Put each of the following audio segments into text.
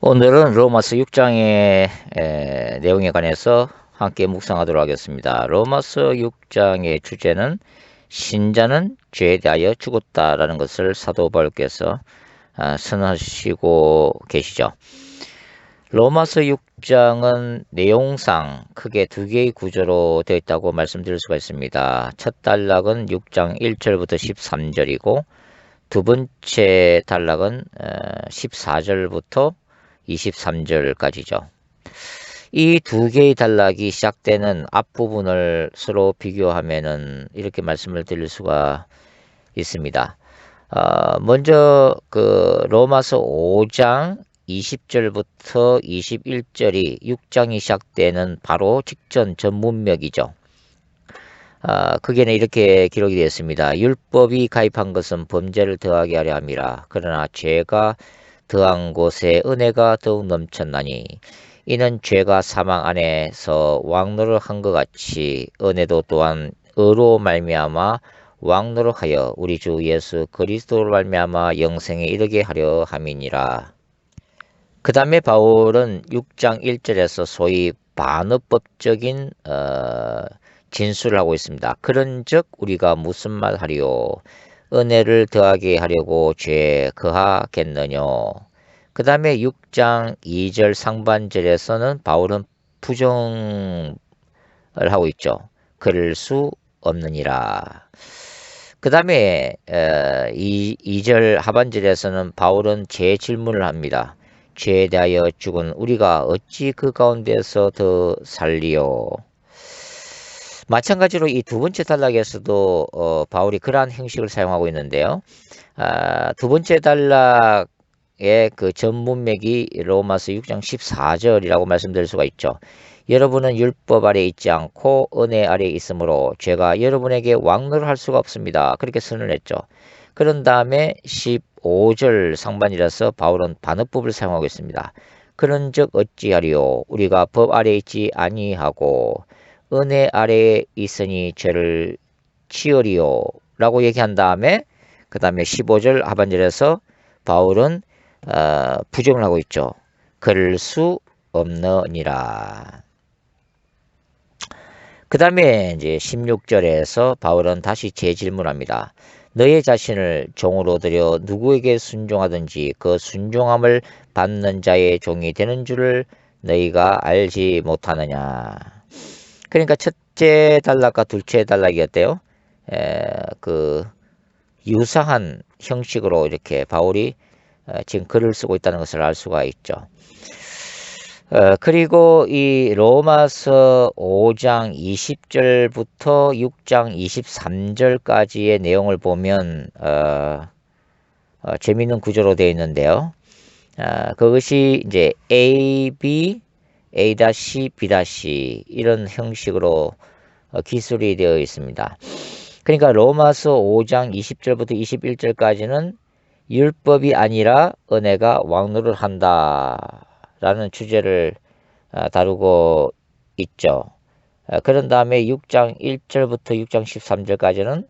오늘은 로마서 6장의 내용에 관해서 함께 묵상하도록 하겠습니다. 로마서 6장의 주제는 신자는 죄에 대하여 죽었다라는 것을 사도 바울께서 선언하시고 계시죠. 로마서 6장은 내용상 크게 두 개의 구조로 되어 있다고 말씀드릴 수가 있습니다. 첫 단락은 6장 1절부터 13절이고 두 번째 단락은 14절부터 23절까지죠. 이 두 개의 단락이 시작되는 앞부분을 서로 비교하면은 이렇게 말씀을 드릴 수가 있습니다. 먼저 로마서 5장 20절부터 21절이 6장이 시작되는 바로 직전 전문맥이죠. 거기에는 이렇게 기록이 되어 있습니다. 율법이 가입한 것은 범죄를 더하게 하려 함이라. 그러나 죄가 더한 곳에 은혜가 더욱 넘쳤나니 이는 죄가 사망 안에서 왕노를 한 것 같이 은혜도 또한 의로 말미암아 왕노를 하여 우리 주 예수 그리스도로 말미암아 영생에 이르게 하려 함이니라. 그 다음에 바울은 6장 1절에서 소위 반어법적인 진술을 하고 있습니다. 그런즉 우리가 무슨 말 하리요? 은혜를 더하게 하려고 죄에 거하겠느뇨? 그 다음에 6장 2절 상반절에서는 바울은 부정을 하고 있죠. 그럴 수 없느니라. 그 다음에 2절 하반절에서는 바울은 재질문을 합니다. 죄에 대하여 죽은 우리가 어찌 그 가운데서 더 살리요? 마찬가지로 이 두 번째 단락에서도 바울이 그러한 형식을 사용하고 있는데요. 두 번째 단락의 그 전문맥이 로마서 6장 14절이라고 말씀드릴 수가 있죠. 여러분은 율법 아래 있지 않고 은혜 아래 있으므로 죄가 여러분에게 왕노를 할 수가 없습니다. 그렇게 선언했죠. 그런 다음에 15절 상반이라서 바울은 반어법을 사용하고 있습니다. 그런즉 어찌하리요? 우리가 법 아래 있지 아니하고 은혜 아래에 있으니 죄를 치으리요 라고 얘기한 다음에 그 다음에 15절 하반절에서 바울은 부정을 하고 있죠. 그럴 수 없느니라. 그 다음에 이제 16절에서 바울은 다시 재질문합니다. 너의 자신을 종으로 들여 누구에게 순종하든지 그 순종함을 받는 자의 종이 되는 줄을 너희가 알지 못하느냐. 그러니까 첫째 단락과 둘째 단락이었대요. 유사한 형식으로 이렇게 바울이 지금 글을 쓰고 있다는 것을 알 수가 있죠. 그리고 이 로마서 5장 20절부터 6장 23절까지의 내용을 보면 재미있는 구조로 되어 있는데요. 그것이 이제 A, B, A-, B- 이런 형식으로 기술이 되어 있습니다. 그러니까 로마서 5장 20절부터 21절까지는 율법이 아니라 은혜가 왕노를 한다라는 주제를 다루고 있죠. 그런 다음에 6장 1절부터 6장 13절까지는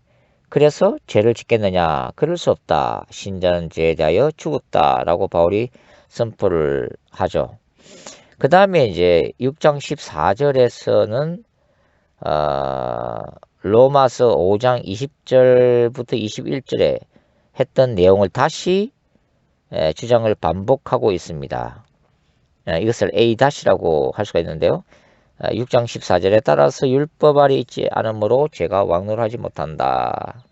그래서 죄를 짓겠느냐? 그럴 수 없다. 신자는 죄에 대하여 죽었다라고 바울이 선포를 하죠. 그 다음에 이제 6장 14절에서는 로마서 5장 20절부터 21절에 했던 내용을 다시 주장을 반복하고 있습니다. 이것을 A-라고 할 수가 있는데요. 6장 14절에 따라서 율법 아래 있지 않으므로 죄가 왕노를 하지 못한다.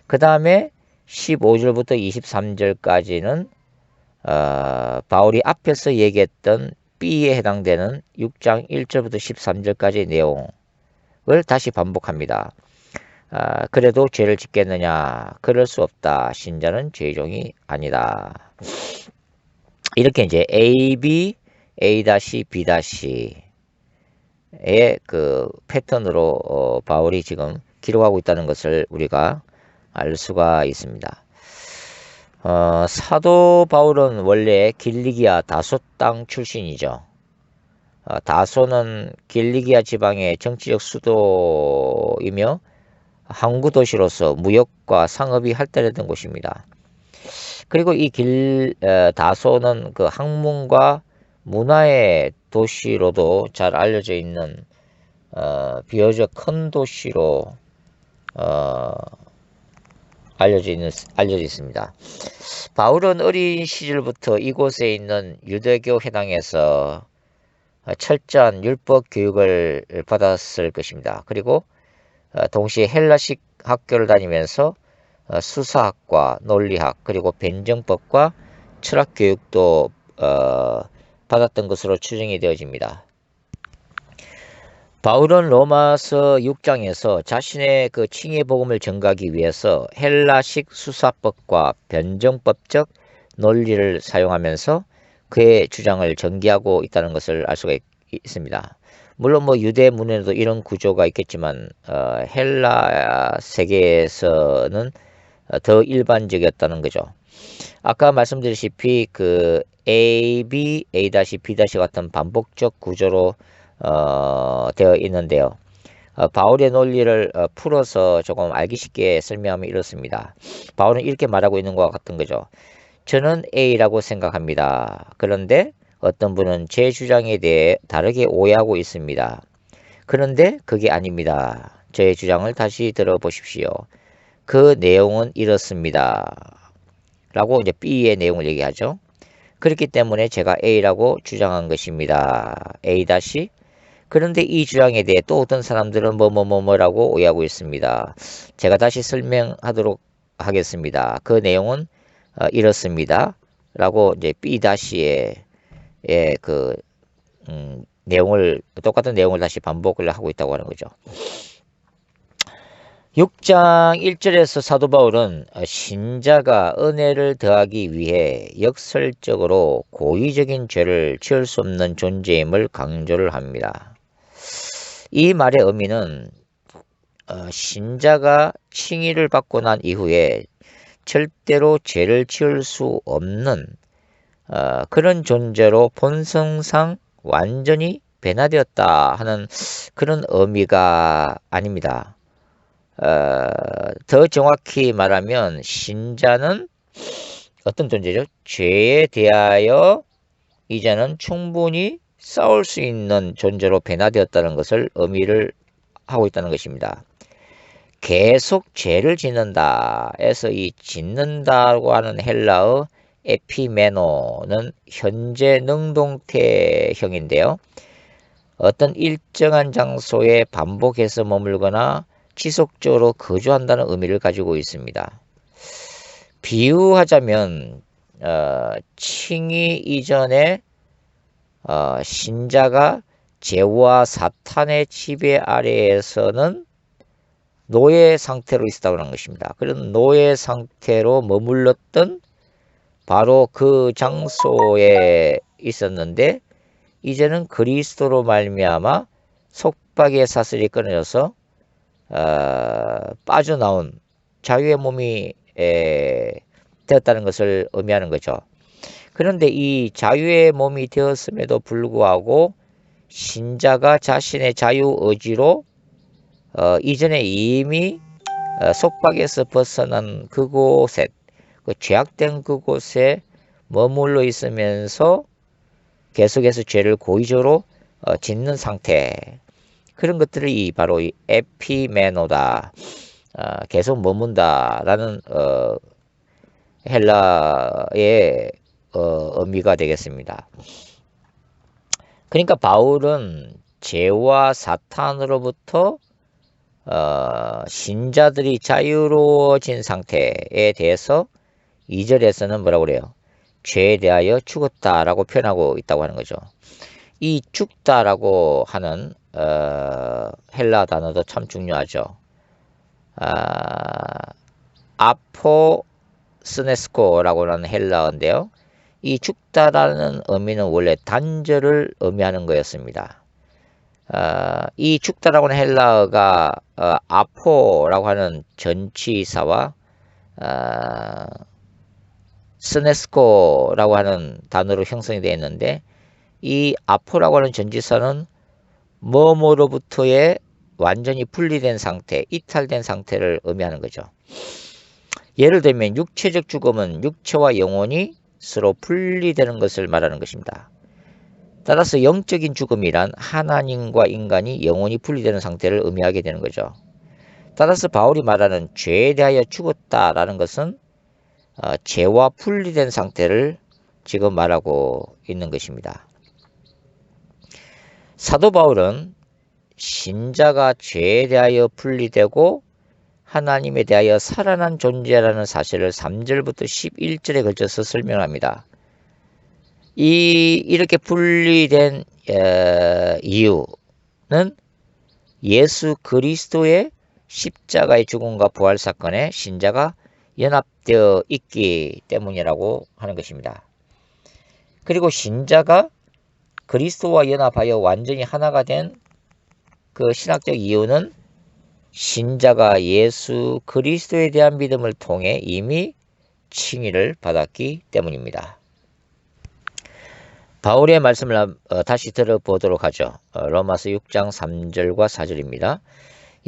그 다음에 15절부터 23절까지는 바울이 앞에서 얘기했던 B에 해당되는 6장 1절부터 13절까지의 내용을 다시 반복합니다. 그래도 죄를 짓겠느냐? 그럴 수 없다. 신자는 죄의 종이 아니다. 이렇게 이제 A, B, A-, B- 의 그 패턴으로 바울이 지금 기록하고 있다는 것을 우리가 알 수가 있습니다. 사도 바울은 원래 길리기아 다소 땅 출신이죠. 다소는 길리기아 지방의 정치적 수도이며 항구 도시로서 무역과 상업이 활달했던 곳입니다. 그리고 이 다소는 그 학문과 문화의 도시로도 잘 알려져 있는 비교적 큰 도시로 알려져 있습니다. 바울은 어린 시절부터 이곳에 있는 유대교 회당에서 철저한 율법 교육을 받았을 것입니다. 그리고 동시에 헬라식 학교를 다니면서 수사학과 논리학 그리고 변정법과 철학 교육도 받았던 것으로 추정이 되어집니다. 바울은 로마서 6장에서 자신의 그 칭의 복음을 전가하기 위해서 헬라식 수사법과 변정법적 논리를 사용하면서 그의 주장을 전개하고 있다는 것을 알 수가 있습니다. 물론 뭐 유대 문에도 이런 구조가 있겠지만 헬라 세계에서는 더 일반적이었다는 거죠. 아까 말씀드렸다시피 그 A-B, A-B- 같은 반복적 구조로 되어 있는데요. 바울의 논리를 풀어서 조금 알기 쉽게 설명하면 이렇습니다. 바울은 이렇게 말하고 있는 것 같은 거죠. 저는 A라고 생각합니다. 그런데 어떤 분은 제 주장에 대해 다르게 오해하고 있습니다. 그런데 그게 아닙니다. 저의 주장을 다시 들어보십시오. 그 내용은 이렇습니다. 라고 이제 B의 내용을 얘기하죠. 그렇기 때문에 제가 A라고 주장한 것입니다. A- 그런데 이 주장에 대해 또 어떤 사람들은 뭐라고 오해하고 있습니다. 제가 다시 설명하도록 하겠습니다. 그 내용은 이렇습니다. 라고 이제 B-의 그 내용을 똑같은 내용을 다시 반복을 하고 있다고 하는 거죠. 6장 1절에서 사도 바울은 신자가 은혜를 더하기 위해 역설적으로 고의적인 죄를 지을 수 없는 존재임을 강조를 합니다. 이 말의 의미는 신자가 칭의를 받고 난 이후에 절대로 죄를 지을 수 없는 그런 존재로 본성상 완전히 변화되었다 하는 그런 의미가 아닙니다. 더 정확히 말하면 신자는 어떤 존재죠? 죄에 대하여 이제는 충분히 싸울 수 있는 존재로 변화되었다는 것을 의미를 하고 있다는 것입니다. 계속 죄를 짓는다 해서 이 짓는다고 하는 헬라어 에피메노는 현재 능동태형인데요. 어떤 일정한 장소에 반복해서 머물거나 지속적으로 거주한다는 의미를 가지고 있습니다. 비유하자면 칭의 이전에 신자가 죄와 사탄의 지배 아래에서는 노예 상태로 있었다고 하는 것입니다. 그런 노예 상태로 머물렀던 바로 그 장소에 있었는데 이제는 그리스도로 말미암아 속박의 사슬이 끊어져서 빠져나온 자유의 몸이 되었다는 것을 의미하는 거죠. 그런데 이 자유의 몸이 되었음에도 불구하고 신자가 자신의 자유 의지로 이전에 이미 속박에서 벗어난 그곳에 그 죄악된 그곳에 머물러 있으면서 계속해서 죄를 고의적으로 짓는 상태, 그런 것들이 바로 이 에피메노다, 계속 머문다라는 헬라의 의미가 되겠습니다. 그러니까 바울은 죄와 사탄으로부터 신자들이 자유로워진 상태에 대해서 2절에서는 뭐라고 그래요? 죄에 대하여 죽었다라고 표현하고 있다고 하는 거죠. 이 죽다라고 하는 헬라 단어도 참 중요하죠. 아포스네스코라고 하는 헬라어인데요. 이 죽다라는 의미는 원래 단절을 의미하는 거였습니다. 이 죽다라고 하는 헬라어가 아포라고 하는 전치사와 스네스코라고 하는 단어로 형성이 되어 있는데, 이 아포라고 하는 전치사는 뭐뭐로부터의 완전히 분리된 상태, 이탈된 상태를 의미하는 거죠. 예를 들면 육체적 죽음은 육체와 영혼이 서로 분리되는 것을 말하는 것입니다. 따라서 영적인 죽음이란 하나님과 인간이 영혼이 분리되는 상태를 의미하게 되는 거죠. 따라서 바울이 말하는 죄에 대하여 죽었다라는 것은 죄와 분리된 상태를 지금 말하고 있는 것입니다. 사도 바울은 신자가 죄에 대하여 분리되고 하나님에 대하여 살아난 존재라는 사실을 3절부터 11절에 걸쳐서 설명합니다. 이렇게 분리된 이유는 예수 그리스도의 십자가의 죽음과 부활 사건에 신자가 연합되어 있기 때문이라고 하는 것입니다. 그리고 신자가 그리스도와 연합하여 완전히 하나가 된 그 신학적 이유는 신자가 예수 그리스도에 대한 믿음을 통해 이미 칭의를 받았기 때문입니다. 바울의 말씀을 다시 들어보도록 하죠. 로마서 6장 3절과 4절입니다.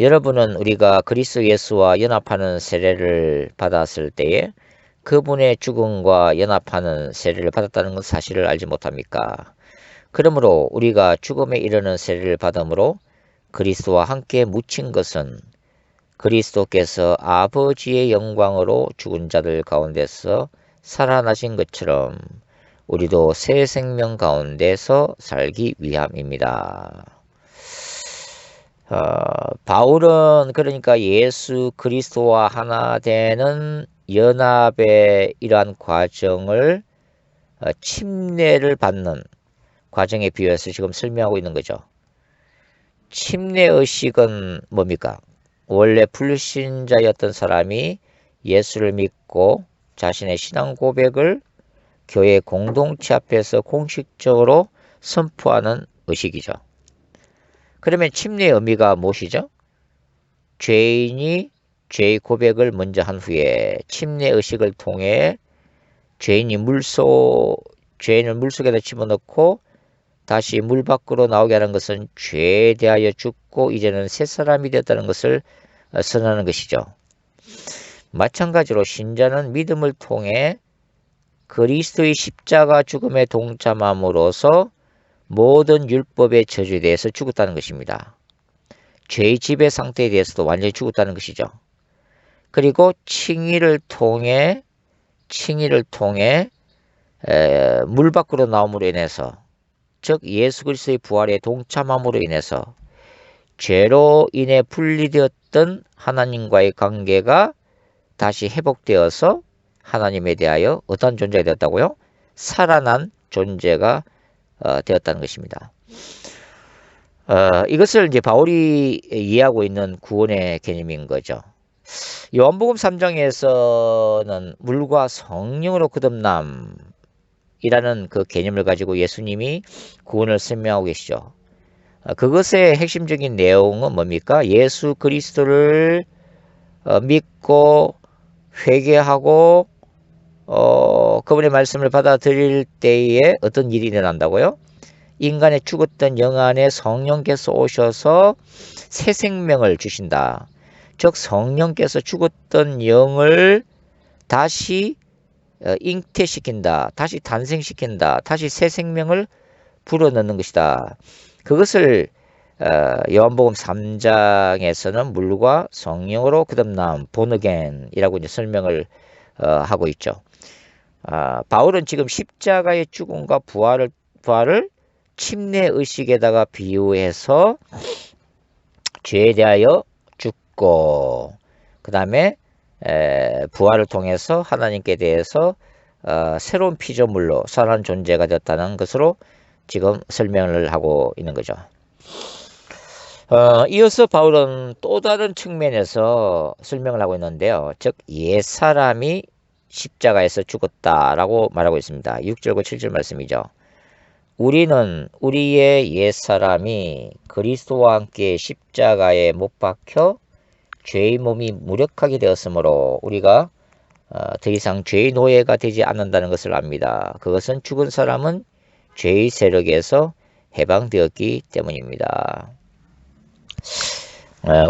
여러분은 우리가 그리스도 예수와 연합하는 세례를 받았을 때에 그분의 죽음과 연합하는 세례를 받았다는 것 사실을 알지 못합니까? 그러므로 우리가 죽음에 이르는 세례를 받음으로 그리스도와 함께 묻힌 것은 그리스도께서 아버지의 영광으로 죽은 자들 가운데서 살아나신 것처럼 우리도 새 생명 가운데서 살기 위함입니다. 바울은 그러니까 예수 그리스도와 하나 되는 연합의 이러한 과정을 침례를 받는 과정에 비유해서 지금 설명하고 있는 거죠. 침례의식은 뭡니까? 원래 불신자였던 사람이 예수를 믿고 자신의 신앙 고백을 교회 공동체 앞에서 공식적으로 선포하는 의식이죠. 그러면 침례의 의미가 무엇이죠? 죄인이 죄의 고백을 먼저 한 후에 침례 의식을 통해 죄인을 물속에다 집어넣고 다시 물 밖으로 나오게 하는 것은 죄에 대하여 죽고 이제는 새 사람이 되었다는 것을 선언하는 것이죠. 마찬가지로 신자는 믿음을 통해 그리스도의 십자가 죽음에 동참함으로써 모든 율법의 저주에 대해서 죽었다는 것입니다. 죄의 지배 상태에 대해서도 완전히 죽었다는 것이죠. 그리고 칭의를 통해 물 밖으로 나옴으로 인해서, 즉 예수 그리스도의 부활에 동참함으로 인해서 죄로 인해 분리되었던 하나님과의 관계가 다시 회복되어서 하나님에 대하여 어떤 존재가 되었다고요? 살아난 존재가 되었다는 것입니다. 이것을 이제 바울이 이해하고 있는 구원의 개념인 거죠. 요한복음 3장에서는 물과 성령으로 거듭남이라는 그 개념을 가지고 예수님이 구원을 설명하고 계시죠. 그것의 핵심적인 내용은 뭡니까? 예수 그리스도를 믿고 회개하고 그분의 말씀을 받아들일 때에 어떤 일이 일어난다고요? 인간의 죽었던 영 안에 성령께서 오셔서 새 생명을 주신다. 즉 성령께서 죽었던 영을 다시 잉태시킨다. 다시 탄생시킨다. 다시 새 생명을 불어넣는 것이다. 그것을 요한복음 3장에서는 물과 성령으로 거듭남, 본어겐이라고 이제 설명을 하고 있죠. 바울은 지금 십자가의 죽음과 부활을 침례 의식에다가 비유해서 죄에 대하여 죽고 그 다음에 부활을 통해서 하나님께 대해서 새로운 피조물로 살아난 존재가 되었다는 것으로 지금 설명을 하고 있는 거죠. 이어서 바울은 또 다른 측면에서 설명을 하고 있는데요. 즉 옛사람이 십자가에서 죽었다라고 말하고 있습니다. 6절과 7절 말씀이죠. 우리는 우리의 옛사람이 그리스도와 함께 십자가에 못 박혀 죄의 몸이 무력하게 되었으므로 우리가 더 이상 죄의 노예가 되지 않는다는 것을 압니다. 그것은 죽은 사람은 죄의 세력에서 해방되었기 때문입니다.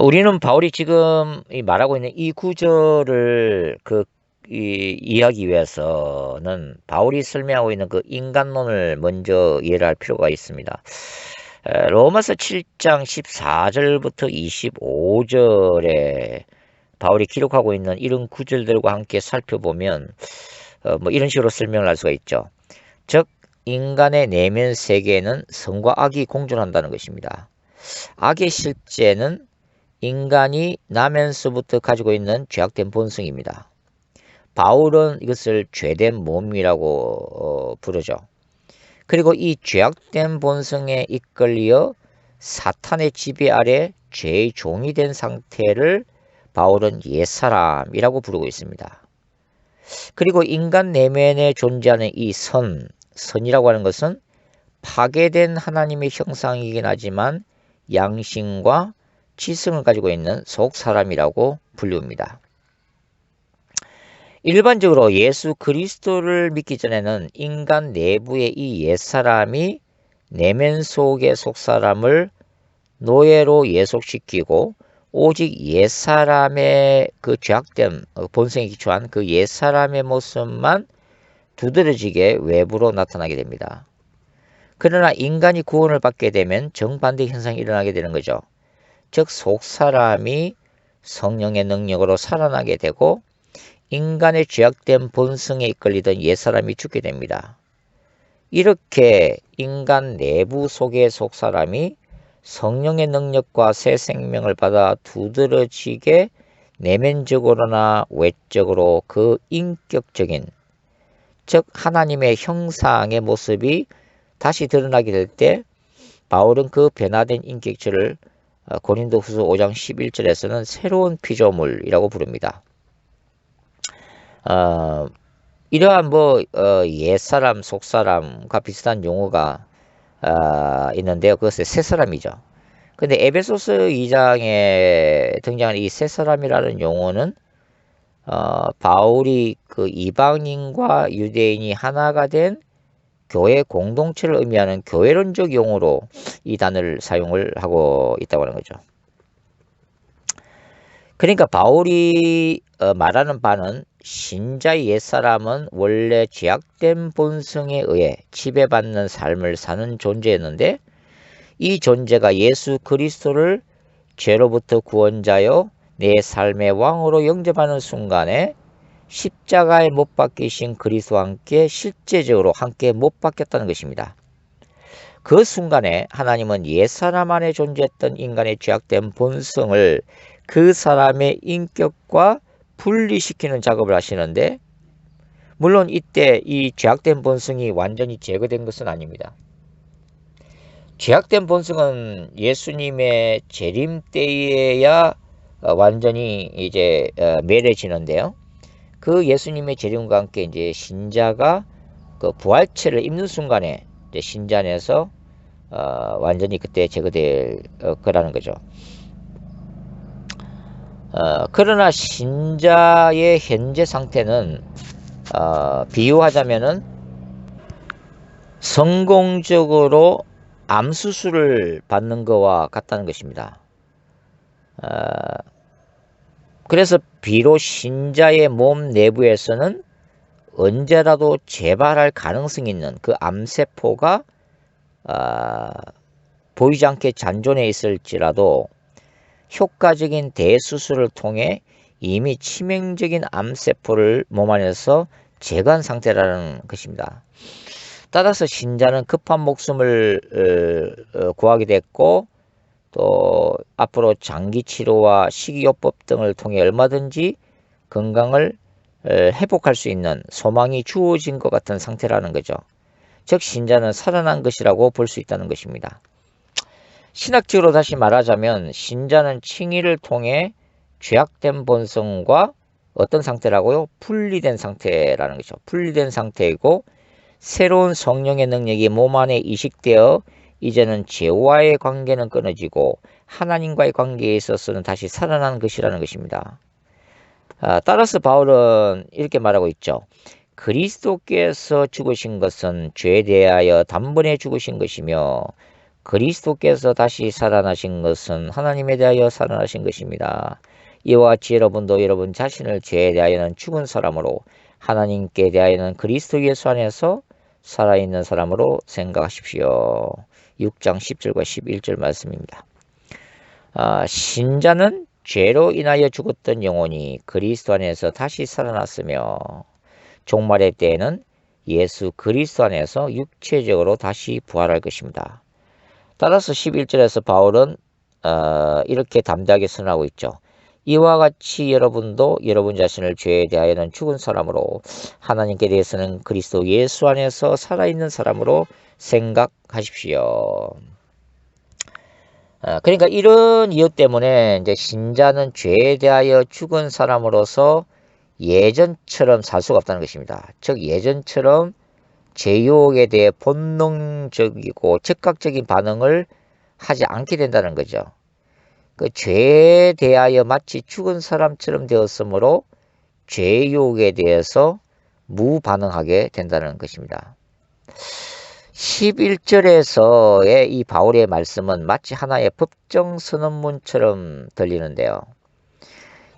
우리는 바울이 지금 말하고 있는 이 구절을 이해하기 위해서는 바울이 설명하고 있는 그 인간론을 먼저 이해를 할 필요가 있습니다. 로마서 7장 14절부터 25절에 바울이 기록하고 있는 이런 구절들과 함께 살펴보면 뭐 이런 식으로 설명을 할 수가 있죠. 즉 인간의 내면 세계에는 선과 악이 공존한다는 것입니다. 악의 실제는 인간이 나면서부터 가지고 있는 죄악된 본성입니다. 바울은 이것을 죄된 몸이라고 부르죠. 그리고 이 죄악된 본성에 이끌려 사탄의 지배 아래 죄의 종이 된 상태를 바울은 옛사람이라고 부르고 있습니다. 그리고 인간 내면에 존재하는 이 선이라고 하는 것은 파괴된 하나님의 형상이긴 하지만 양심과 지성을 가지고 있는 속사람이라고 불립니다. 일반적으로 예수 그리스도를 믿기 전에는 인간 내부의 이 옛사람이 내면 속의 속사람을 노예로 예속시키고 오직 옛사람의 그 죄악됨 본성에 기초한 그 옛사람의 모습만 두드러지게 외부로 나타나게 됩니다. 그러나 인간이 구원을 받게 되면 정반대 현상이 일어나게 되는 거죠. 즉 속사람이 성령의 능력으로 살아나게 되고 인간의 죄악된 본성에 이끌리던 옛사람이 죽게 됩니다. 이렇게 인간 내부 속의 속사람이 성령의 능력과 새 생명을 받아 두드러지게 내면적으로나 외적으로 그 인격적인 즉 하나님의 형상의 모습이 다시 드러나게 될 때 바울은 그 변화된 인격체를 고린도후서 5장 11절에서는 새로운 피조물이라고 부릅니다. 이러한 옛사람, 속사람과 비슷한 용어가 있는데요. 그것은 새사람이죠. 근데 에베소서 2장에 등장하는 이 새사람이라는 용어는 바울이 그 이방인과 유대인이 하나가 된 교회 공동체를 의미하는 교회론적 용어로 이 단어를 사용을 하고 있다고 하는 거죠. 그러니까 바울이 말하는 바는 신자의 옛사람은 원래 죄악된 본성에 의해 지배받는 삶을 사는 존재였는데 이 존재가 예수 그리스도를 죄로부터 구원자여 내 삶의 왕으로 영접하는 순간에 십자가에 못 박히신 그리스도와 함께 실제적으로 함께 못 박혔다는 것입니다. 그 순간에 하나님은 옛사람 안에 존재했던 인간의 죄악된 본성을 그 사람의 인격과 분리시키는 작업을 하시는데 물론 이때 이 죄악된 본성이 완전히 제거된 것은 아닙니다. 죄악된 본성은 예수님의 재림 때에야 완전히 이제 멸해지는데요. 그 예수님의 재림과 함께 이제 신자가 그 부활체를 입는 순간에 이제 신자 안에서 완전히 그때 제거될 거라는 거죠. 그러나 신자의 현재 상태는 비유하자면은 성공적으로 암 수술을 받는 것과 같다는 것입니다. 그래서 비록 신자의 몸 내부에서는 언제라도 재발할 가능성이 있는 그 암세포가 보이지 않게 잔존해 있을지라도 효과적인 대수술을 통해 이미 치명적인 암세포를 몸 안에서 제거한 상태라는 것입니다. 따라서 신자는 급한 목숨을 구하게 됐고 또 앞으로 장기 치료와 식이요법 등을 통해 얼마든지 건강을 회복할 수 있는 소망이 주어진 것 같은 상태라는 거죠. 즉 신자는 살아난 것이라고 볼 수 있다는 것입니다. 신학적으로 다시 말하자면 신자는 칭의를 통해 죄악된 본성과 어떤 상태라고요? 분리된 상태라는 거죠. 분리된 상태이고 새로운 성령의 능력이 몸 안에 이식되어 이제는 죄와의 관계는 끊어지고 하나님과의 관계에 있어서는 다시 살아난 것이라는 것입니다. 따라서 바울은 이렇게 말하고 있죠. 그리스도께서 죽으신 것은 죄에 대하여 단번에 죽으신 것이며 그리스도께서 다시 살아나신 것은 하나님에 대하여 살아나신 것입니다. 이와 같이 여러분도 여러분 자신을 죄에 대하여는 죽은 사람으로, 하나님께 대하여는 그리스도 예수 안에서 살아있는 사람으로 생각하십시오. 6장 10절과 11절 말씀입니다. 신자는 죄로 인하여 죽었던 영혼이 그리스도 안에서 다시 살아났으며, 종말의 때에는 예수 그리스도 안에서 육체적으로 다시 부활할 것입니다. 따라서 11절에서 바울은 이렇게 담대하게 선언하고 있죠. 이와 같이 여러분도 여러분 자신을 죄에 대하여는 죽은 사람으로, 하나님께 대해서는 그리스도 예수 안에서 살아있는 사람으로 생각하십시오. 그러니까 이런 이유 때문에 이제 신자는 죄에 대하여 죽은 사람으로서 예전처럼 살 수가 없다는 것입니다. 즉 예전처럼 죄유혹에 대해 본능적이고 즉각적인 반응을 하지 않게 된다는 거죠. 그 죄에 대하여 마치 죽은 사람처럼 되었으므로 죄유혹에 대해서 무반응하게 된다는 것입니다. 11절에서의 이 바울의 말씀은 마치 하나의 법정 선언문처럼 들리는데요.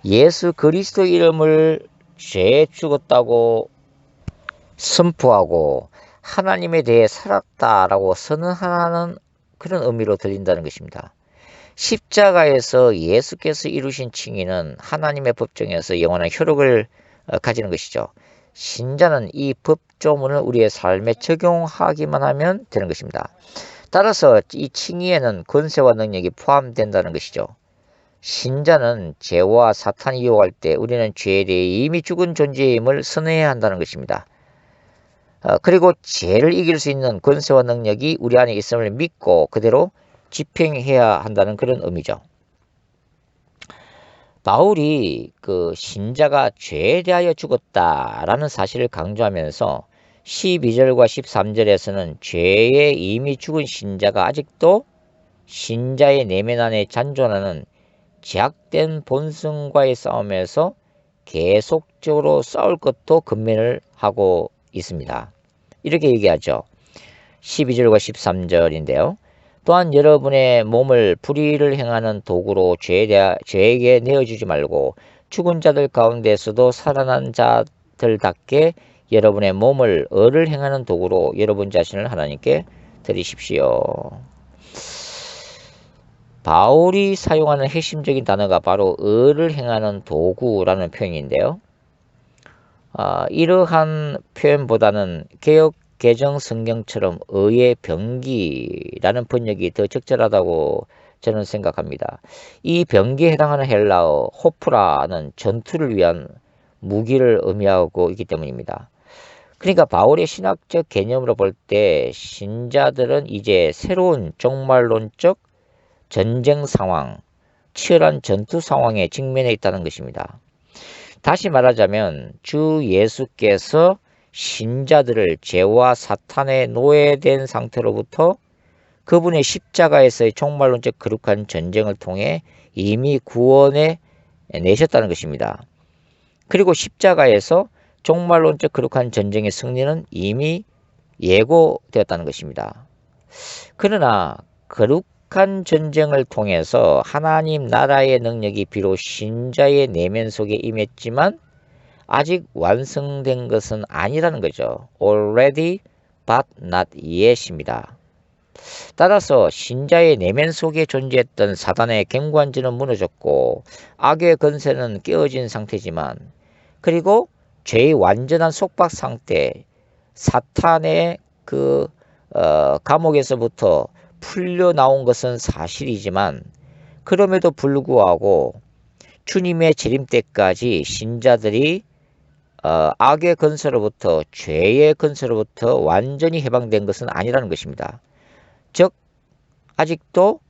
예수 그리스도 이름을 죄에 죽었다고 선포하고 하나님에 대해 살았다라고 선언하는 그런 의미로 들린다는 것입니다. 십자가에서 예수께서 이루신 칭의는 하나님의 법정에서 영원한 효력을 가지는 것이죠. 신자는 이 법조문을 우리의 삶에 적용하기만 하면 되는 것입니다. 따라서 이 칭의에는 권세와 능력이 포함된다는 것이죠. 신자는 죄와 사탄이 유혹할 때 우리는 죄에 대해 이미 죽은 존재임을 선언해야 한다는 것입니다. 그리고 죄를 이길 수 있는 권세와 능력이 우리 안에 있음을 믿고 그대로 집행해야 한다는 그런 의미죠. 바울이 그 신자가 죄에 대하여 죽었다라는 사실을 강조하면서 12절과 13절에서는 죄에 이미 죽은 신자가 아직도 신자의 내면 안에 잔존하는 제약된 본성과의 싸움에서 계속적으로 싸울 것도 권면을 하고 있습니다. 이렇게 얘기하죠. 12절과 13절인데요. 또한 여러분의 몸을 불의를 행하는 도구로 죄에게 내어주지 말고 죽은 자들 가운데서도 살아난 자들답게 여러분의 몸을 의를 행하는 도구로 여러분 자신을 하나님께 드리십시오. 바울이 사용하는 핵심적인 단어가 바로 의를 행하는 도구라는 표현인데요. 이러한 표현보다는 개역 개정 성경처럼 의의 병기라는 번역이 더 적절하다고 저는 생각합니다. 이 병기에 해당하는 헬라어 호프라는 전투를 위한 무기를 의미하고 있기 때문입니다. 그러니까 바울의 신학적 개념으로 볼 때 신자들은 이제 새로운 종말론적 전쟁 상황, 치열한 전투 상황에 직면해 있다는 것입니다. 다시 말하자면 주 예수께서 신자들을 죄와 사탄의 노예된 상태로부터 그분의 십자가에서의 종말론적 거룩한 전쟁을 통해 이미 구원해 내셨다는 것입니다. 그리고 십자가에서 종말론적 거룩한 전쟁의 승리는 이미 예고되었다는 것입니다. 그러나 거룩한 전쟁을 통해서 하나님 나라의 능력이 비록 신자의 내면 속에 임했지만 아직 완성된 것은 아니라는 거죠. Already but not yet입니다. 따라서 신자의 내면 속에 존재했던 사단의 갱관지는 무너졌고 악의 권세는 깨어진 상태지만, 그리고 죄의 완전한 속박 상태, 사탄의 감옥에서부터 풀려 나온 것은 사실이지만, 그럼에도 불구하고 주님의 재림 때까지 신자들이 악의 근세로부터, 죄의 근세로부터 완전히 해방된 것은 아니라는 것입니다. 즉 아직도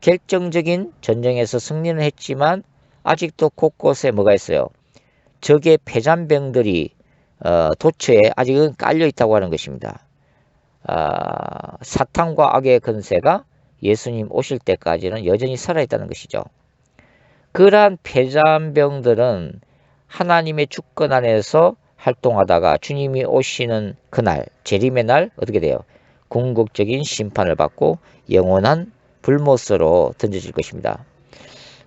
결정적인 전쟁에서 승리는 했지만 아직도 곳곳에 뭐가 있어요? 적의 패잔병들이 도처에 아직은 깔려 있다고 하는 것입니다. 사탄과 악의 근세가 예수님 오실 때까지는 여전히 살아있다는 것이죠. 그러한 패잔병들은 하나님의 주권 안에서 활동하다가 주님이 오시는 그날, 재림의 날 어떻게 돼요? 궁극적인 심판을 받고 영원한 불못으로 던져질 것입니다.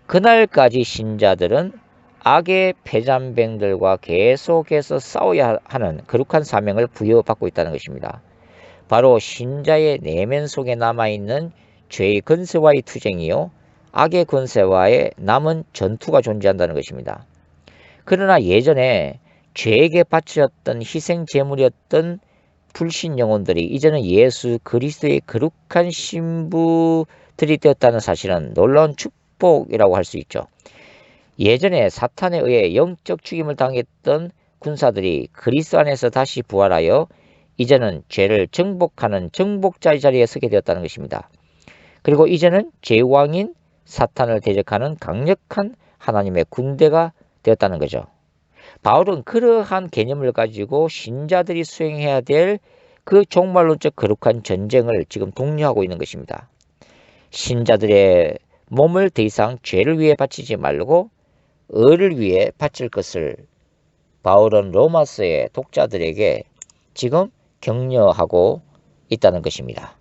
그날까지 신자들은 악의 패잔병들과 계속해서 싸워야 하는 거룩한 사명을 부여받고 있다는 것입니다. 바로 신자의 내면 속에 남아있는 죄의 권세와의 투쟁이요, 악의 권세와의 남은 전투가 존재한다는 것입니다. 그러나 예전에 죄에게 바쳤던 희생 제물이었던 불신 영혼들이 이제는 예수 그리스도의 거룩한 신부들이 되었다는 사실은 놀라운 축복이라고 할 수 있죠. 예전에 사탄에 의해 영적 죽임을 당했던 군사들이 그리스도 안에서 다시 부활하여 이제는 죄를 정복하는 정복자의 자리에 서게 되었다는 것입니다. 그리고 이제는 제왕인 사탄을 대적하는 강력한 하나님의 군대가 되었다는 거죠. 바울은 그러한 개념을 가지고 신자들이 수행해야 될 그 종말론적 거룩한 전쟁을 지금 독려하고 있는 것입니다. 신자들의 몸을 더 이상 죄를 위해 바치지 말고 의를 위해 바칠 것을 바울은 로마서의 독자들에게 지금 격려하고 있다는 것입니다.